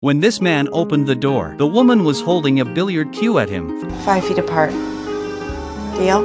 When this man opened the door, the woman was holding a billiard cue at him. 5 feet apart. Deal?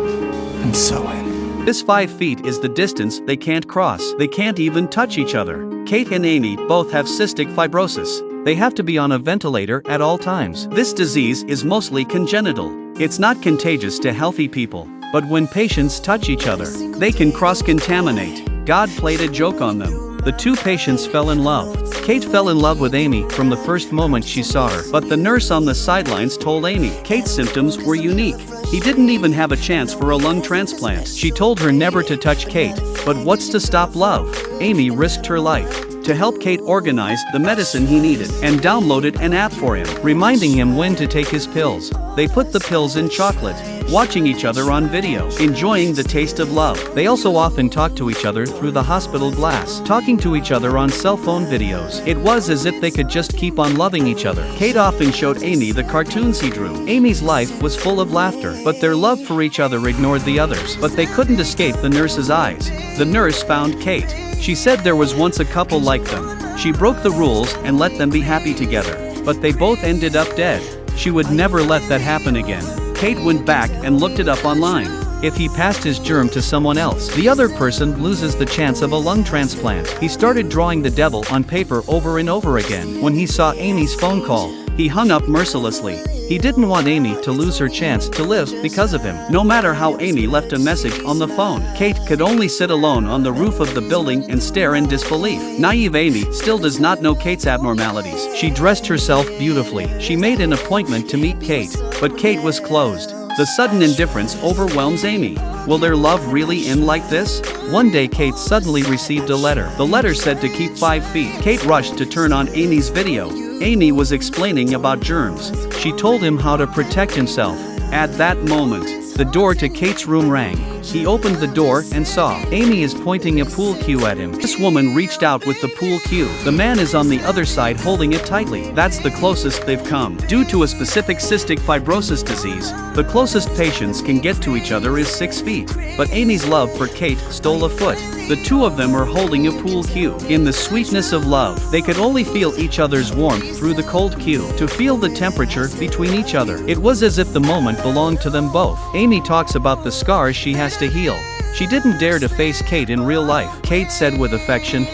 And so in. This 5 feet is the distance they can't cross. They can't even touch each other. Kate and Amy both have cystic fibrosis. They have to be on a ventilator at all times. This disease is mostly congenital. It's not contagious to healthy people, but when patients touch each other, they can cross-contaminate. God played a joke on them. The two patients fell in love. Kate fell in love with Amy from the first moment she saw her, but the nurse on the sidelines told Amy Kate's symptoms were unique. He didn't even have a chance for a lung transplant. She told her never to touch Kate, but what's to stop love? Amy risked her life to help Kate organize the medicine he needed and downloaded an app for him, reminding him when to take his pills. They put the pills in chocolate, watching each other on video, enjoying the taste of love. They also often talked to each other through the hospital glass, talking to each other on cell phone videos. It was as if they could just keep on loving each other. Kate often showed Amy the cartoons he drew. Amy's life was full of laughter, but their love for each other ignored the others. But they couldn't escape the nurse's eyes. The nurse found Kate. She said there was once a couple like them. She broke the rules and let them be happy together, but they both ended up dead. She would never let that happen again. Kate went back and looked it up online. If he passed his germ to someone else, the other person loses the chance of a lung transplant. He started drawing the devil on paper over and over again. When he saw Amy's phone call, he hung up mercilessly. He didn't want Amy to lose her chance to live because of him. No matter how Amy left a message on the phone, Kate could only sit alone on the roof of the building and stare in disbelief. Naive Amy still does not know Kate's abnormalities. She dressed herself beautifully. She made an appointment to meet Kate, but Kate was closed. The sudden indifference overwhelms Amy. Will their love really end like this? One day Kate suddenly received a letter. The letter said to keep 5 feet. Kate rushed to turn on Amy's video. Amy was explaining about germs. She told him how to protect himself. At that moment, the door to Kate's room rang. He opened the door and saw Amy is pointing a pool cue at him. This woman reached out with the pool cue. The man is on the other side holding it tightly. That's the closest they've come. Due to a specific cystic fibrosis disease, the closest patients can get to each other is 6 feet. But Amy's love for Kate stole a foot. The two of them are holding a pool cue. In the sweetness of love, they could only feel each other's warmth through the cold cue, to feel the temperature between each other. It was as if the moment belonged to them both. Amy talks about the scars she has to heal. She didn't dare to face Kate in real life. Kate said with affection,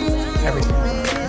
Everything.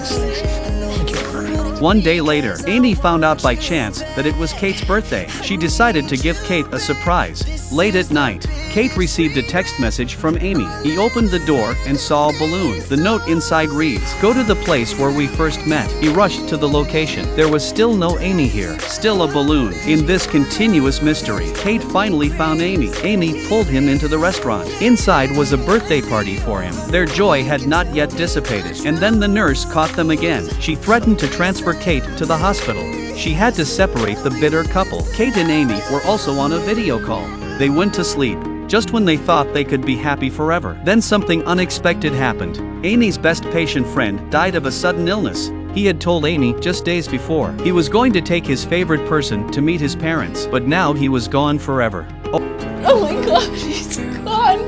Thank you for it. One day later, Amy found out by chance that it was Kate's birthday. She decided to give Kate a surprise. Late at night, Kate received a text message from Amy. He opened the door and saw a balloon. The note inside reads, "Go to the place where we first met." He rushed to the location. There was still no Amy here. Still a balloon. In this continuous mystery, Kate finally found Amy. Amy pulled him into the restaurant. Inside was a birthday party for him. Their joy had not yet dissipated. And then the nurse caught them again. She threatened to transfer Kate to the hospital. She had to separate the bitter couple. Kate and Amy were also on a video call. They went to sleep just when they thought they could be happy forever. Then something unexpected happened. Amy's best patient friend died of a sudden illness. He had told Amy just days before he was going to take his favorite person to meet his parents, but now he was gone forever. Oh my god, he's gone.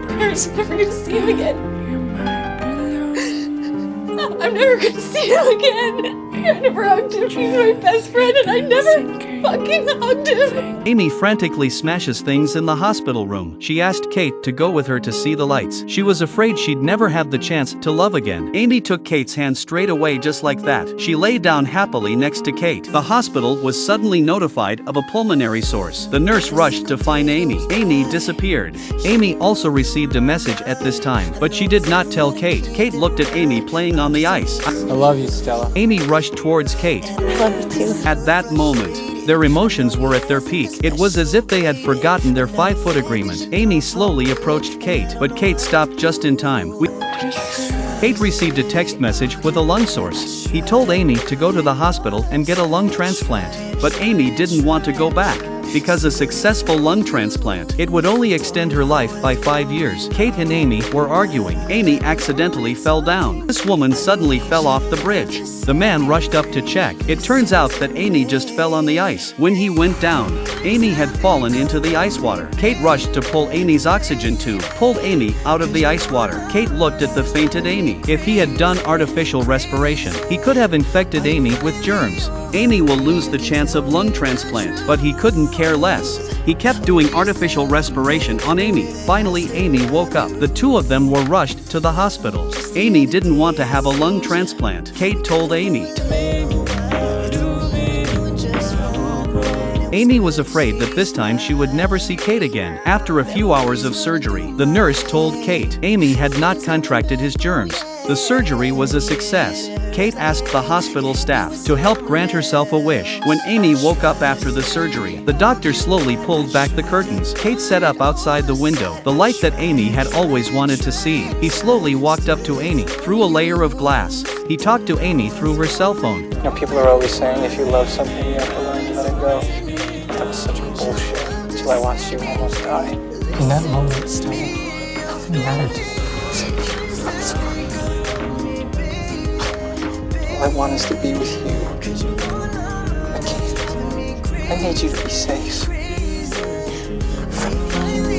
I'm never gonna see him again. I'm never gonna see him again. I never hugged him. He's my best friend and I never fucking hugged him. Amy frantically smashes things in the hospital room. She asked Kate to go with her to see the lights. She was afraid she'd never have the chance to love again. Amy took Kate's hand straight away just like that. She lay down happily next to Kate. The hospital was suddenly notified of a pulmonary source. The nurse rushed to find Amy. Amy disappeared. Amy also received a message at this time, but she did not tell Kate. Kate looked at Amy playing on the ice. I love you, Stella. Amy rushed towards Kate. I love you too. At that moment, their emotions were at their peak. It was as if they had forgotten their 5-foot agreement. Amy slowly approached Kate, but Kate stopped just in time. Kate received a text message with a lung source. He told Amy to go to the hospital and get a lung transplant, but Amy didn't want to go back. because a successful lung transplant, it would only extend her life by 5 years. Kate and Amy were arguing. Amy accidentally fell down. This woman suddenly fell off the bridge. The man rushed up to check. It turns out that Amy just fell on the ice. When he went down, Amy had fallen into the ice water. Kate rushed to pull Amy's oxygen tube, pulled Amy out of the ice water. Kate looked at the fainted Amy. If he had done artificial respiration, he could have infected Amy with germs. Amy will lose the chance of lung transplant, but he couldn't care less. He kept doing artificial respiration on Amy. Finally, Amy woke up. The two of them were rushed to the hospital. Amy didn't want to have a lung transplant. Kate told Amy. Amy was afraid that this time she would never see Kate again. After a few hours of surgery, the nurse told Kate Amy had not contracted his germs. The surgery was a success. Kate asked the hospital staff to help grant herself a wish. When Amy woke up after the surgery, the doctor slowly pulled back the curtains. Kate sat up outside the window, the light that Amy had always wanted to see. He slowly walked up to Amy, through a layer of glass. He talked to Amy through her cell phone. You know, people are always saying if you love something, you have to learn to let it go. That was such bullshit until I watched you almost die. In that moment, still, nothing mattered to me. I'm sorry. All I want is to be with you. I can't. I need you to be safe.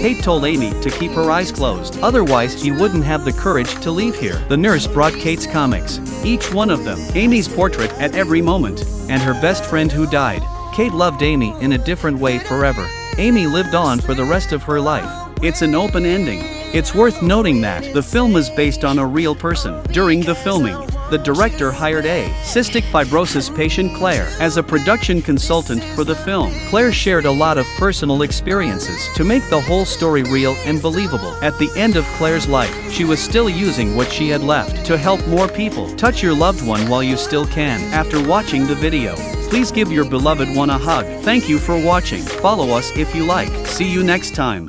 Kate told Amy to keep her eyes closed, otherwise he wouldn't have the courage to leave here. The nurse brought Kate's comics, each one of them, Amy's portrait at every moment, and her best friend who died. Kate loved Amy in a different way forever. Amy lived on for the rest of her life. It's an open ending. It's worth noting that the film is based on a real person. During the filming, the director hired a cystic fibrosis patient, Claire, as a production consultant for the film. Claire shared a lot of personal experiences to make the whole story real and believable. At the end of Claire's life, she was still using what she had left to help more people. Touch your loved one while you still can. After watching the video, please give your beloved one a hug. Thank you for watching. Follow us if you like. See you next time.